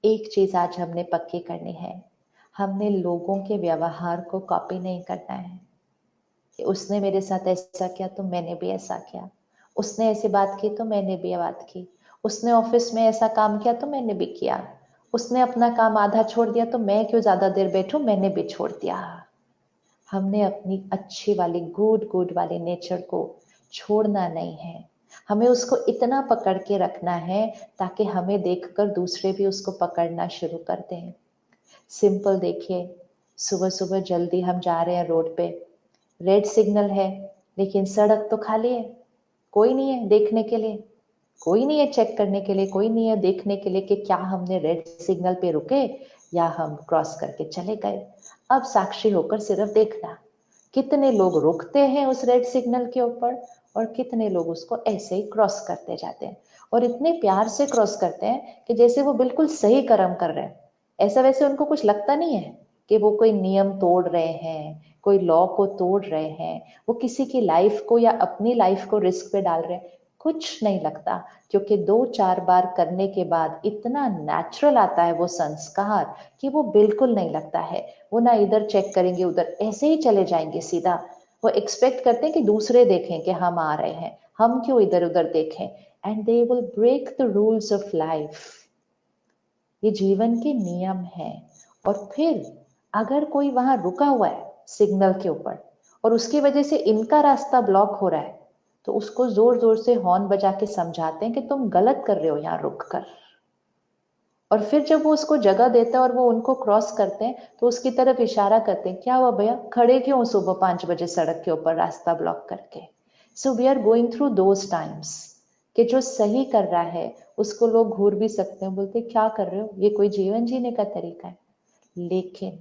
एक चीज आज हमने पक्की करनी है, हमने लोगों के व्यवहार को कॉपी नहीं करना है कि उसने मेरे साथ ऐसा किया तो मैंने भी ऐसा किया, उसने ऐसी बात की तो मैंने भी ये बात की, उसने ऑफिस में ऐसा काम किया तो मैंने भी किया, उसने अपना काम आधा छोड़ दिया तो मैं क्यों ज्यादा देर बैठूं, मैंने भी छोड़ दिया। हमने अपनी अच्छी वाली गुड गुड वाली नेचर को छोड़ना नहीं है, हमें उसको इतना पकड़ के रखना है ताकि हमें देखकर दूसरे भी उसको पकड़ना शुरू कर दें। सिंपल देखिए, सुबह सुबह जल्दी हम जा रहे हैं रोड पे, रेड सिग्नल है लेकिन सड़क तो खाली है, कोई नहीं है देखने के लिए, कोई नहीं है चेक करने के लिए, कोई नहीं है देखने के लिए कि क्या हमने रेड सिग्नल पे रुके या हम क्रॉस करके चले गए। अब साक्षी होकर सिर्फ देखना, कितने लोग रुकते हैं उस रेड सिग्नल के ऊपर और कितने लोग उसको ऐसे ही क्रॉस करते जाते हैं, और इतने प्यार से क्रॉस करते हैं कि जैसे वो बिल्कुल सही कर्म कर रहे हैं। ऐसा वैसे उनको कुछ लगता नहीं है कि वो कोई नियम तोड़ रहे हैं, कोई लॉ को तोड़ रहे हैं, वो किसी की लाइफ को या अपनी लाइफ को रिस्क पे डाल रहे हैं, कुछ नहीं लगता। क्योंकि 2-4 बार करने के बाद इतना नेचुरल आता है वो संस्कार कि वो बिल्कुल नहीं लगता है। वो ना इधर चेक करेंगे उधर, ऐसे ही चले जाएंगे सीधा। वो एक्सपेक्ट करते हैं कि दूसरे देखें कि हम आ रहे हैं, हम क्यों इधर उधर देखें। And they will break the rules of life. ये जीवन के नियम है। और फिर अगर कोई वहां रुका हुआ है सिग्नल के ऊपर और उसकी वजह से इनका रास्ता ब्लॉक हो रहा है, तो उसको जोर जोर से हॉर्न बजा के समझाते हैं कि तुम गलत कर रहे हो यहाँ रुक कर। और फिर जब वो उसको जगह देता है और वो उनको क्रॉस करते हैं तो उसकी तरफ इशारा करते हैं, क्या हुआ भैया, खड़े क्यों सुबह 5 बजे सड़क के ऊपर रास्ता ब्लॉक करके। So we are going through those times कि जो सही कर रहा है उसको लोग घूर भी सकते हैं, बोलते क्या कर रहे हो, ये कोई जीवन जीने का तरीका है। लेकिन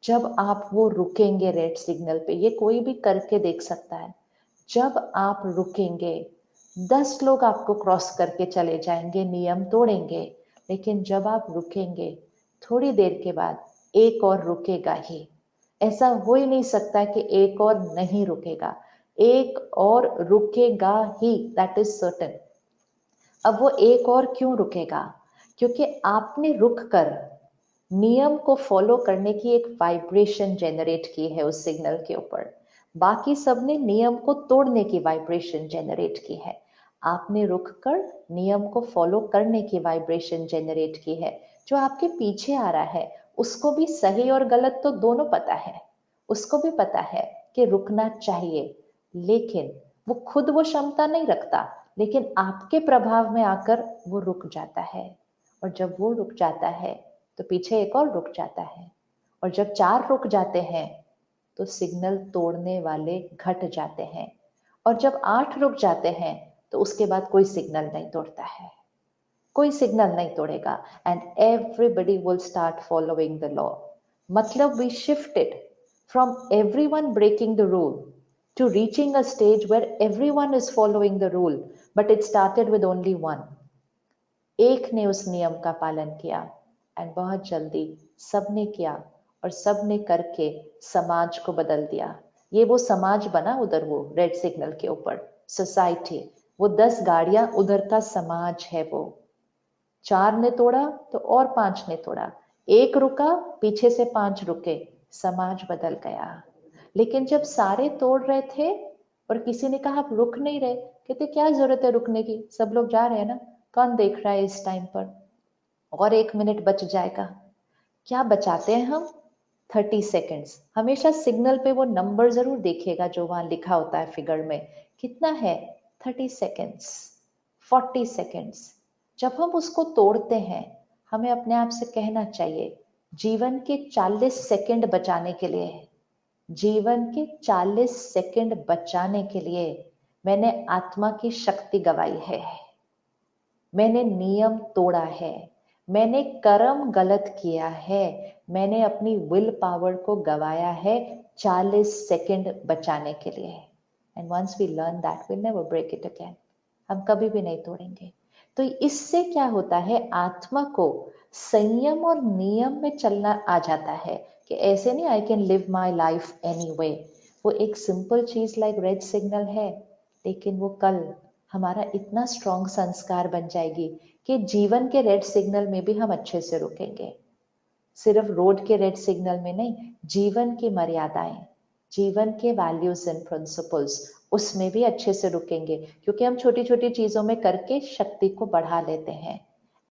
जब आप वो रुकेंगे रेड सिग्नल पे, ये कोई भी करके देख सकता है, जब आप रुकेंगे 10 लोग आपको क्रॉस करके चले जाएंगे, नियम तोड़ेंगे, लेकिन जब आप रुकेंगे थोड़ी देर के बाद एक और रुकेगा ही। ऐसा हो ही नहीं सकता कि एक और नहीं रुकेगा, एक और रुकेगा ही, दैट इज सर्टेन। अब वो एक और क्यों रुकेगा, क्योंकि आपने रुक कर नियम को फॉलो करने की एक वाइब्रेशन जनरेट की है उस सिग्नल के ऊपर। बाकी सबने नियम को तोड़ने की वाइब्रेशन जनरेट की है, आपने रुककर नियम को फॉलो करने की वाइब्रेशन जनरेट की है। जो आपके पीछे आ रहा है उसको भी सही और गलत तो दोनों पता है, उसको भी पता है कि रुकना चाहिए, लेकिन वो खुद वो क्षमता नहीं रखता, लेकिन आपके प्रभाव में आकर वो रुक जाता है। और जब वो रुक जाता है तो पीछे एक और रुक जाता है, और जब 4 रुक जाते हैं तो सिग्नल तोड़ने वाले घट जाते हैं, और जब 8 रुक जाते हैं तो उसके बाद कोई सिग्नल नहीं तोड़ता है, कोई सिग्नल नहीं तोड़ेगा। And everybody will start following the law. मतलब we shifted from everyone breaking the rule to reaching a stage where everyone is following the rule, but it started with only one. एक ने उस नियम का पालन किया एंड बहुत जल्दी सबने किया, और सबने करके समाज को बदल दिया। ये वो समाज बना उधर वो रेड सिग्नल के ऊपर, सोसाइटी, वो 10 गाड़ियां उधर का समाज है वो। 4 ने तोड़ा तो और 5 ने तोड़ा, एक रुका पीछे से 5 रुके, समाज बदल गया। लेकिन जब सारे तोड़ रहे थे और किसी ने कहा आप रुक नहीं रहे, कहते क्या जरूरत है रुकने की, सब लोग जा रहे हैं ना, कौन देख रहा है इस टाइम पर, और 1 मिनट बच जाएगा। क्या बचाते हैं हम, 30 सेकेंड्स। हमेशा सिग्नल पे वो नंबर जरूर देखिएगा जो वहां लिखा होता है फिगर में, कितना है, 30 सेकेंड्स, 40 सेकेंड्स। जब हम उसको तोड़ते हैं हमें अपने आप से कहना चाहिए, जीवन के 40 सेकेंड बचाने के लिए, जीवन के 40 सेकेंड बचाने के लिए मैंने आत्मा की शक्ति गवाई है, मैंने नियम तोड़ा है, मैंने कर्म गलत किया है, मैंने अपनी विल पावर को गवाया है 40 सेकेंड बचाने के लिए। And once we learn that will never break it again, हम कभी भी नहीं तोड़ेंगे। तो इससे क्या होता है, आत्मा को संयम और नियम में चलना आ जाता है कि ऐसे नहीं I can live my life any way. वो एक सिंपल चीज लाइक रेड सिग्नल है, लेकिन वो कल हमारा इतना स्ट्रॉन्ग संस्कार बन जाएगी कि जीवन के रेड सिग्नल में भी हम अच्छे से रुकेंगे, सिर्फ रोड के रेड सिग्नल में नहीं, जीवन की मर्यादाएं, जीवन के वैल्यूज एंड प्रिंसिपल्स, उसमें भी अच्छे से रुकेंगे, क्योंकि हम छोटी छोटी चीजों में करके शक्ति को बढ़ा लेते हैं।